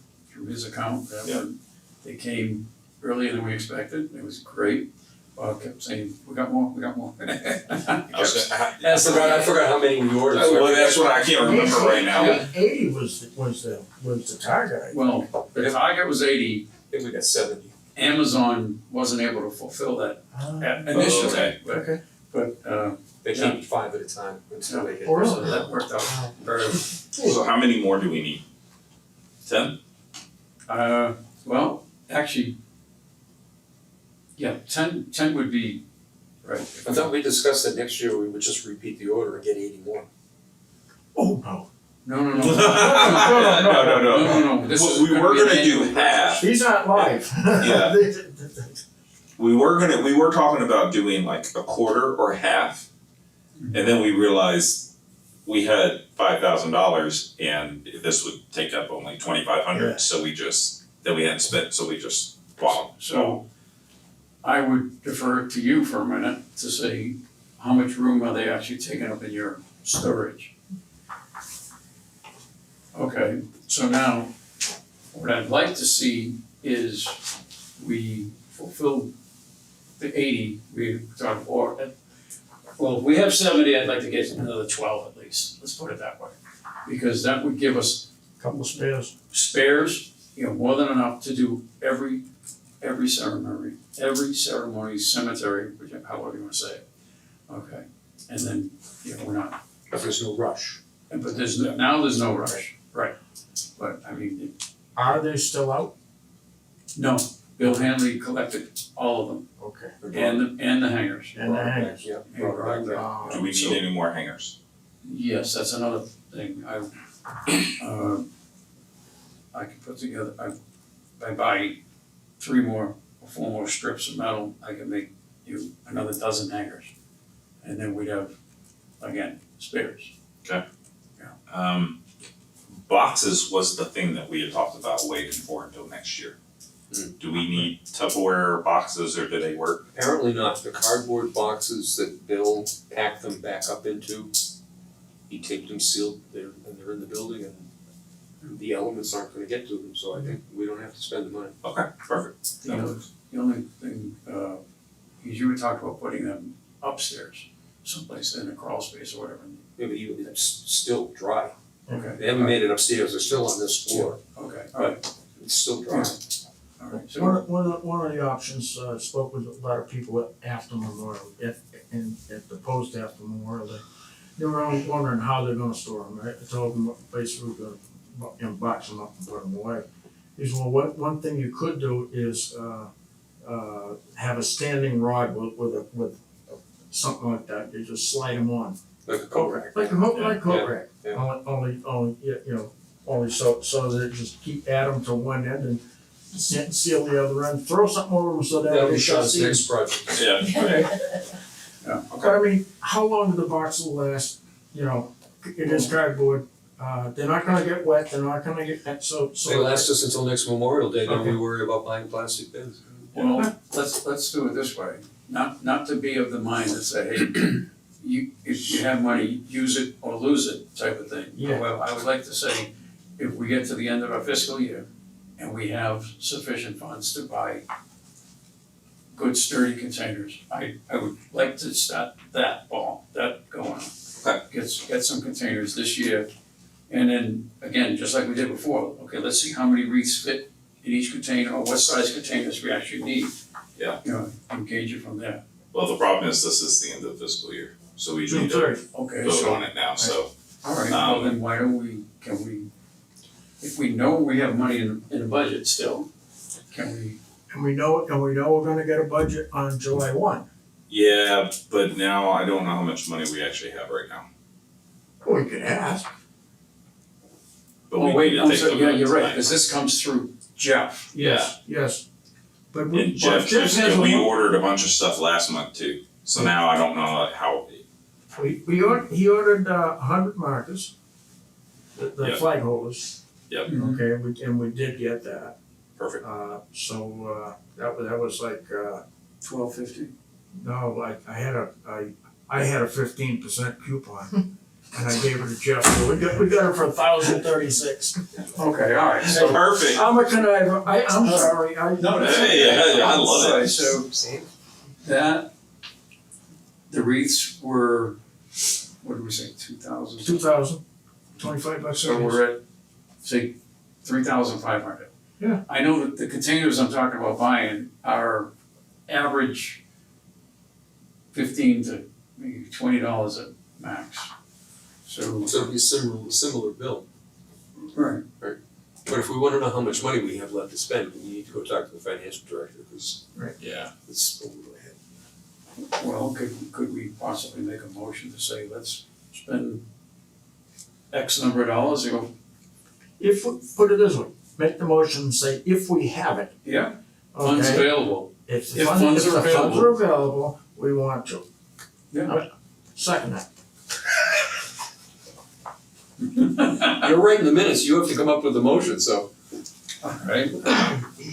his account. Yeah. They came earlier than we expected. It was great. Bob kept saying, we got more. I forgot how many we ordered. Well, that's what I can't remember right now. 80 was the target. Well, the target was 80. I think we got 70. Amazon wasn't able to fulfill that initially, okay. Okay. but They Yeah. came 5 at a time until they hit. Oh, really? so that worked out very well. So how many more do we need? 10? Well, actually, yeah, 10 would be, right. I thought we discussed that next year we would just repeat the order and get 80 more. Oh, no. No, no, no. No. This is We gonna were be an gonna do annual half. These aren't live. Yeah. We were talking about doing like a quarter or half, and then we realized we had $5,000 and this would take up only 2,500, Yeah. so we hadn't spent, so we just bought them. So I would defer to you for a minute to say, how much room are they actually taking up in your storage? Okay, so now, what I'd like to see is we fulfill the 80, we talked, or, well, if we have 70, I'd like to get another 12 at least, let's put it that way. Because that would give us Couple of spares. spares, more than enough to do every ceremony, cemetery, however you wanna say it. Okay, and then, we're not, If there's no rush. but there's no rush, right. But I mean, Are they still out? no, Bill Hanley collected all of them, Okay. and the hangers. And the hangers. Yeah. He brought them back. Do we need any more hangers? Yes, that's another thing, I could put together, I buy 4 more strips of metal, I can make you another dozen hangers. And then we'd have, again, spares. Boxes was the thing that we had talked about waiting for until next year. Do we need Tupperware boxes or do they work? Apparently not. The cardboard boxes that Bill packed them back up into, he taped them sealed, and they're in the building and the elements aren't gonna get to them, so I think we don't have to spend the money. Okay, perfect. The only thing, is you had talked about putting them upstairs, someplace in a crawl space or whatever. Yeah, but it's still dry. Okay. They haven't made it upstairs, they're still on this floor. Okay, alright, It's still dry. alright, so, One of the options, spoke with a lot of people after Memorial, at the post after Memorial Day. They were only wondering how they're gonna store them, right? I told them basically we're gonna box them up and put them away. He said, well, one thing you could do is, have a standing rod with something like that, you just slide them on. Like a coat rack. Like a coat rack, yeah. only so that it just keep add them to one end and seal the other end, throw something over them so that That'll they be shall Sean's see. next project. Yeah. Okay. yeah, But I mean, how long do the boxes last, it is cardboard, they're not gonna get wet, they're not gonna get, so. They last us until next Memorial Day, then we Okay. worry about buying plastic bins. well, let's do it this way, not to be of the mind that say, hey, if you have money, use it or lose it type of thing. Yeah. However, I would like to say, if we get to the end of our fiscal year and we have sufficient funds to buy good sturdy containers, I would like to start that going. Okay. Get some containers this year, and then, again, just like we did before, okay, let's see how many wreaths fit in each container, or what size containers we actually need. Yeah. Engage it from there. Well, the problem is this is the end of the fiscal year, so we June need to 30th. Okay, vote so, on it now, so. alright, well then why don't if we know we have money in the budget still, can we, And we know we're gonna get a budget on July 1. Yeah, but now I don't know how much money we actually have right now. We could ask. But oh we wait, need to I'm take sorry, the yeah, vote you're right, tonight. cause this comes through Jeff. Yes. But And Jeff, has and a we mo- ordered a bunch of stuff last month too, so now I don't know how. he ordered 100 markers, the Yep. flag holders. Yep. Okay, we did get that. Perfect. That was like, $12.50. no, like I had a 15% coupon. And I gave it to Jeff, so we got it for $1,036. Okay, alright, so. Perfect. I'm a conniver, I'm sorry, No, that's Hey, okay. yeah, I love it. Alright, so Same. the wreaths were, what did we say, 2,000? 2,000, $25 So we're at, say, 3,500. Yeah. I know that the containers I'm talking about buying are average $15 to maybe $20 at max. So, So it'll be a similar bill. right, But if we wanna know how much money we have left to spend, we need to go talk to the financial director, because Yeah. it's a little ahead. well, could we possibly make a motion to say, let's spend X number of dollars, they go, If, we put it this way, make the motion, say if we have it, yeah, funds okay? available. If the If funds, funds if are the funds available. are available, we want to. Yeah. Second that. You're right in the minutes, you have to come up with the motion, so. Right?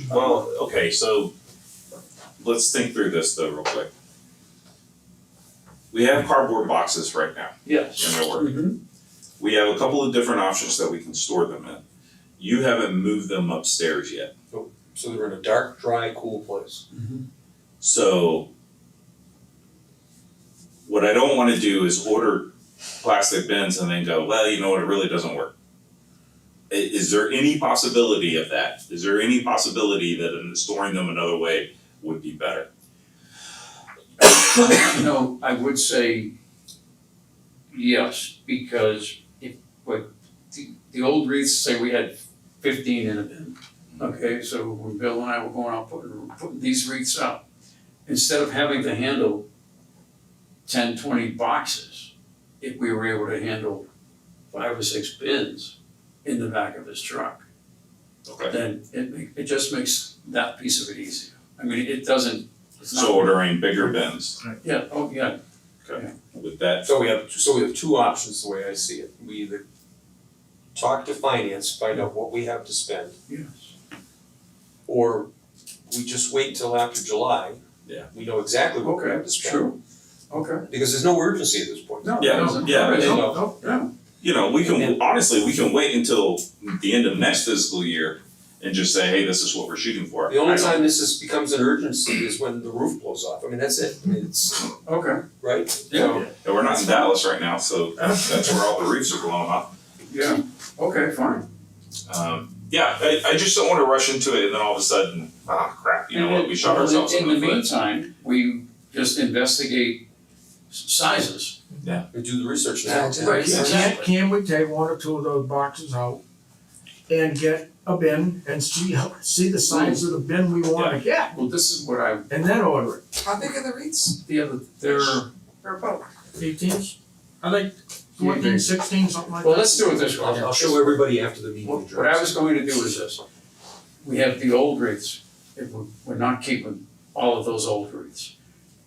Well, okay, so let's think through this though real quick. We have cardboard boxes right now, Yes. and they're working. Mhm. We have a couple of different options that we can store them in. You haven't moved them upstairs yet. So they're in a dark, dry, cool place. So what I don't wanna do is order plastic bins and then go, well, you know what, it really doesn't work. Is there any possibility of that? Is there any possibility that storing them another way would be better? You know, I would say yes, because the old wreaths, say we had 15 in a bin. Okay, so when Bill and I were going out putting these wreaths up, instead of having to handle 10, 20 boxes, if we were able to handle 5 or 6 bins in the back of his truck, Okay. then it just makes that piece of it easier. I mean, it doesn't, it's not. So ordering bigger bins Yeah, oh, yeah, with that. So we have two options, the way I see it. We either talk to finance, find out what we have to spend, yes. or we just wait until after July. Yeah. We know exactly what we have to spend. True, okay. Because there's no urgency at this point. No, Yeah, it doesn't. yeah, There is no, no- yeah. You know, we can, honestly, we can wait until the end of next fiscal year and just say, hey, this is what we're shooting for. The only I don't- time becomes an urgency is when the roof blows off. I mean, that's it. I mean, it's, Okay, right? yeah, And we're not in Dallas right now, so that's where all the roofs are blowing off. yeah, okay, fine. Yeah, I just don't wanna rush into it and then all of a sudden, crap, you know what, we shot ourselves in the foot. In the meantime, we just investigate sizes. We do the research now. Yeah, do the Right, research. exactly. Can we take one or two of those boxes out and get a bin and see the size of the bin we wanna get, Well, this is what I, and then order it? How big are the wreaths? they're about, 18s? I think 14, 16, something like that. well, let's do it this way. I'll show everybody after the meeting. What I was going to do is this. We have the old wreaths, if we're not keeping all of those old wreaths.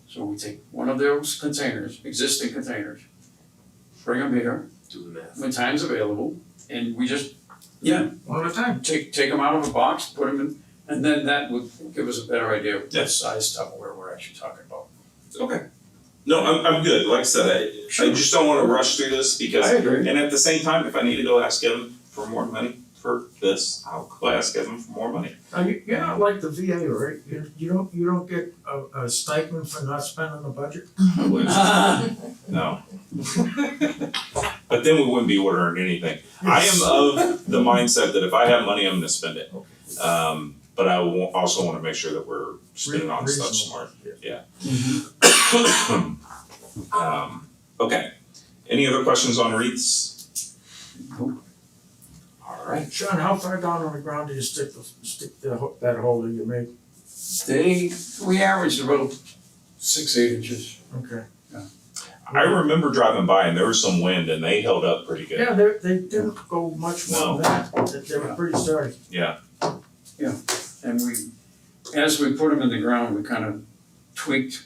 So we take one of those containers, existing containers, bring them here Do the math. when time's available, and we just, One at a time. take them out of a box, put them in, and then that would give us a better idea of Yeah. what size Tupperware we're actually talking about. Okay. No, I'm good, like I said, I just don't wanna rush through this because, agree. and at the same time, if I need to go ask Kevin for more money for this, I'll go ask Kevin for more money. Now, you're not like the VA, right? You don't get a stipend for not spending the budget? I wish. No. But then we wouldn't be ordering anything. I am of the mindset that if I have money, I'm gonna spend it. But I also wanna make sure that we're spending on stuff smart. Okay. Any other questions on wreaths? Nope. Alright. Sean, how far down on the ground do you stick that hole that you made? We averaged about 6-8 inches. Okay. I remember driving by and there was some wind and they held up pretty good. Yeah, they didn't go much more than that. They were pretty sturdy. Yeah. And as we put them in the ground, we kind of tweaked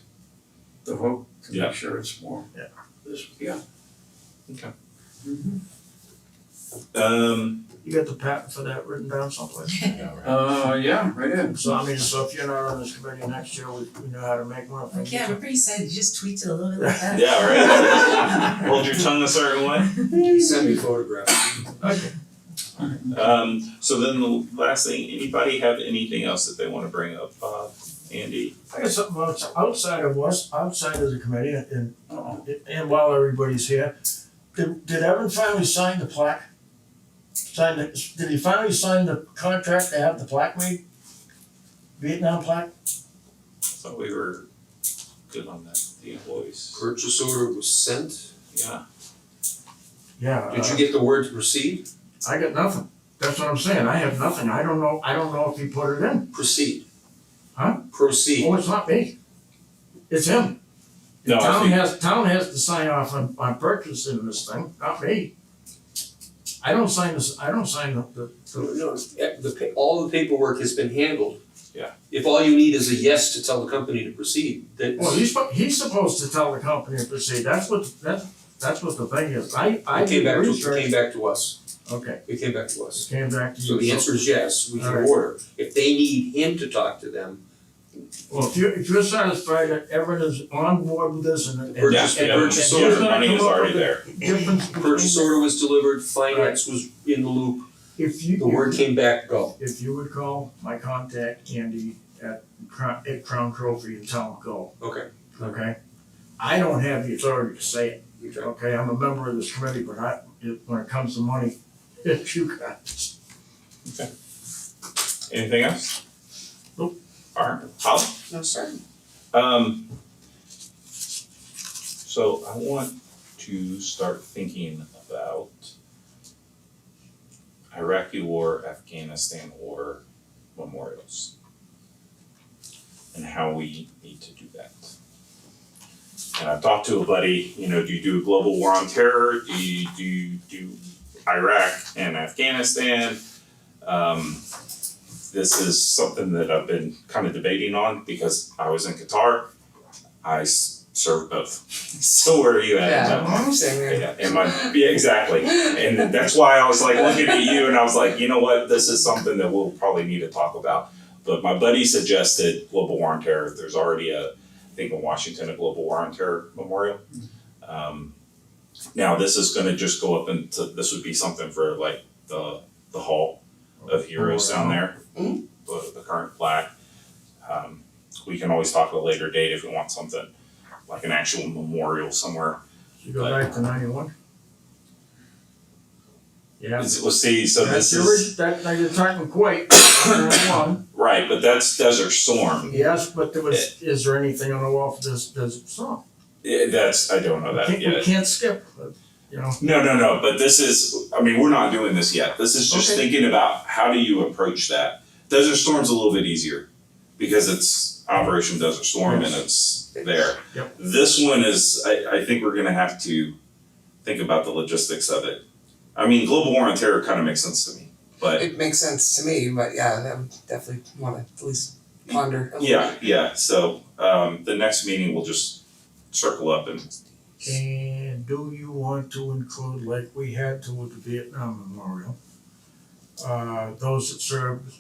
the hook to Yeah. make sure it's more. Yeah. You got the patent for that written down someplace? Yeah, right in. So I mean, so if you're not on this committee next year, we know how to make one. Like, yeah, we're pretty excited, you just tweaked it a little bit like that. Yeah, right. Hold your tongue a certain way. Send me photographs. Okay. So then the last thing, anybody have anything else that they wanna bring up, Andy? I got something outside of the committee and Uh-oh. while everybody's here, did Evan finally sign the plaque? Did he finally sign the contract to have the plaque made? Vietnam plaque? Thought we were good on that, the employees. Purchase order was sent. Yeah. Yeah. Did you get the word to proceed? I got nothing. That's what I'm saying. I have nothing. I don't know if he put it in. Proceed. Huh? Proceed. Oh, it's not me. It's him. No, I think, Town has to sign off on purchasing this thing, not me. I don't sign this, I don't sign the No, all the paperwork has been handled. Yeah. If all you need is a yes to tell the company to proceed, that's. well, he's supposed to tell the company to proceed, that's what the thing is, I It came did back to, research. it came back to us, Okay, it came back to us. came back to you. So the answer is yes, we can Alright. order. If they need him to talk to them, Well, if you're satisfied that everyone is on board with this and. Purchase- Yeah, purchase the order, money is already there. Difference purchase between, order was delivered, finance was in the loop, if you. the word came back, go. If you would call my contact, Andy, at Crown Trophy and tell him go, Okay. okay? I don't have the authority to say it, Okay. okay, I'm a member of this committee, but when it comes to money, it's you guys. Anything else? Nope. Alright, Holly? No, sir. So I want to start thinking about Iraqi war, Afghanistan war memorials and how we need to do that. And I've talked to a buddy, do you do a global war on terror? Do you do Iraq and Afghanistan? This is something that I've been kind of debating on because I was in Qatar. I served both. So where are you at? Yeah, I'm saying Yeah, exactly. And that's why I was like looking at you and I was like, you know what, this is something that we'll probably need to talk about. But my buddy suggested global war on terror. There's already I think in Washington, a global war on terror memorial. Now this is gonna just go up into, this would be something for like the Hall of Heroes down there, the current plaque. We can always talk at a later date if we want something like an actual memorial somewhere. You go back to 91? Yeah. Let's see, so That's this the is, now you're talking Kuwait, 91. right, but that's Desert Storm. Yes, but is there anything on the wall for this Desert Storm? That's, I don't know that We yet. can't skip, you know. No, but this is, we're not doing this yet. This is just Okay. thinking about how do you approach that. Desert Storm's a little bit easier because it's Operation Desert Storm and it's there. Yep. This one is, I think we're gonna have to think about the logistics of it. Global war on terror kind of makes sense to me, but It makes sense to me, but yeah, I would definitely wanna at least ponder a little bit. yeah, so, the next meeting we'll just circle up and, And do you want to include, like we had to with the Vietnam Memorial, those that served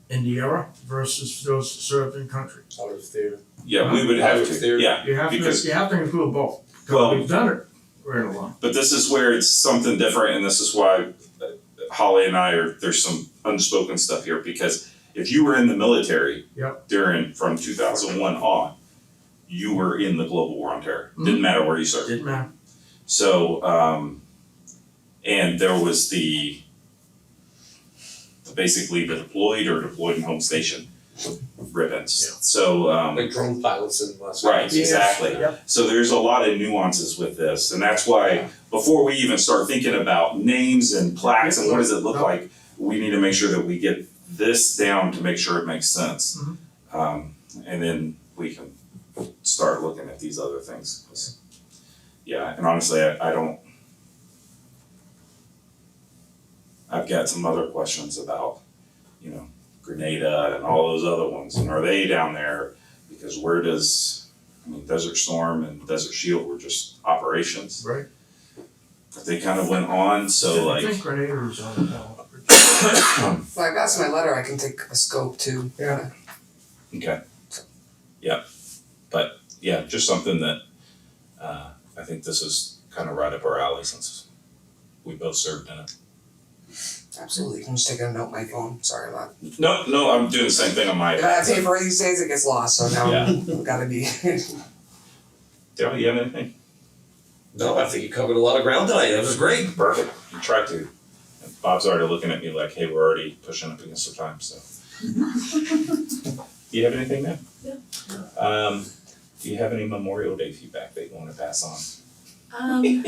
in the era versus those that served in country? Out of their. yeah, we would have Out of to, there. yeah. You have Because- to include both, Well- because we've done it right along. But this is where it's something different, and this is why Holly and there's some unspoken stuff here, because if you were in the military Yep. from 2001 on, you were in the global war on terror. Didn't matter where you served. Didn't matter. So, and there was basically the deployed or deployed in home station ribbons. Yeah. So, Like drone pilots in Las right, Vegas. exactly. Yep. So there's a lot of nuances with this, and that's why before we even start thinking about names and plaques and what does it look like, we need to make sure that we get this down to make sure it makes sense. And then we can start looking at these other things. 'Cause, yeah, and honestly, I've got some other questions about, Grenada and all those other ones, and are they down there? Because where does, Desert Storm and Desert Shield were just operations. Right. They kind of went on, so I like, think Grenada was on the ballot. Well, I got my letter, I can take a scope too. Yeah. okay. Yeah, but yeah, just something that, I think this is kind of right up our alley since we both served in it. Absolutely, I'm just taking a note on my phone, sorry about No, I'm doing the same thing on my. it. If I have paper these days, it gets lost, so now I've gotta be. Dale, you have anything? No, I think you covered a lot of ground tonight, that was great. Perfect. You tried to. And Bob's already looking at me like, hey, we're already pushing up against our time, so. Do you have anything there? No. Do you have any Memorial Day feedback that you want to pass on?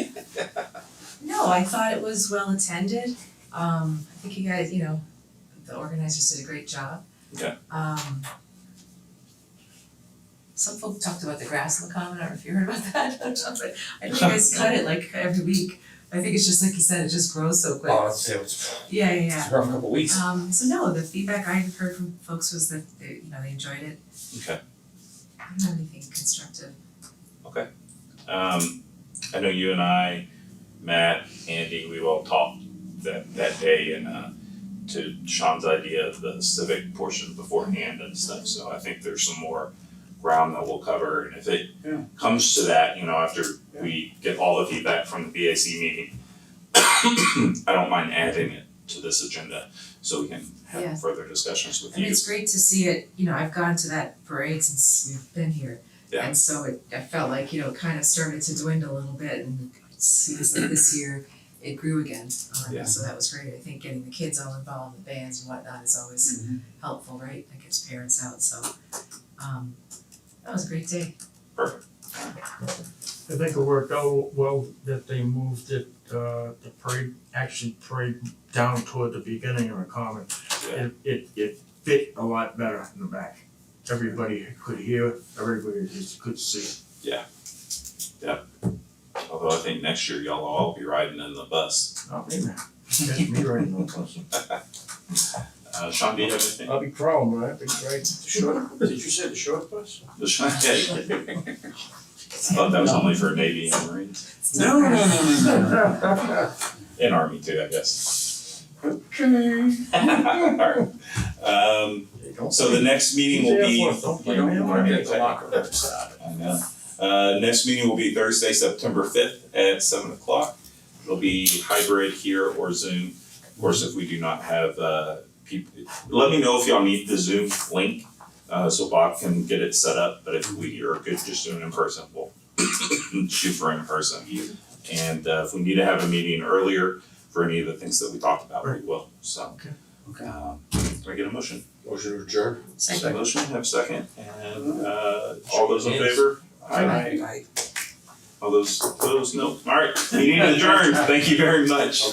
No, I thought it was well attended. I think you guys, the organizers did a great job. Okay. Some folk talked about the grass in the common, I don't know if you heard about that, but I know you guys cut it like every week. I think it's just like you said, it just grows so quick. Oh, it's Yeah, yeah, yeah. a rough couple weeks. So no, the feedback I heard from folks was that they, they enjoyed it. Okay. I don't have anything constructive. I know you and I, Matt, Andy, we all talked that day and to Sean's idea of the civic portion beforehand and stuff, so I think there's some more ground that we'll cover, and if it comes to that, after we get all the feedback from the BAC meeting, I don't mind adding it to this agenda, so we can Yeah. have further discussions with And you. it's great to see it, I've gone to that parade since we've been here. Yeah. And so I felt like, it kind of started to dwindle a little bit and it seems like this year it grew again. Yeah. So that was great. I think getting the kids all involved, the bands and whatnot is always helpful, right? That gets parents out, so that was a great day. Perfect. I think it worked out well that they moved it, the parade down toward the beginning of the common. Yeah. It fit a lot better in the back. Everybody could hear, everybody could see. Although I think next year y'all will all be riding in the bus. Not me, man. That's me right now. Sean, do you have anything? I'll be crawling, but I'll be right. Did you say the short bus? The Sean, thought that was only for Navy and Marines. No. And Army too, I guess. Okay. Alright. So the next meeting will be. You wanna get the locker room started. I know. Next meeting will be Thursday, September 5th at 7 o'clock. It'll be hybrid here or Zoom. Of course, if we do not have people, let me know if y'all need the Zoom link so Bob can get it set up. But if we are good just doing it in person, we'll shoot for in person. And if we need to have a meeting earlier for any of the things that we talked about, we will. So, Okay. can I get a motion? Motion to adjourn? Second. Motion, have a second, and all those in favor? Aye. All those opposed, no, alright, meeting adjourned, thank you very much.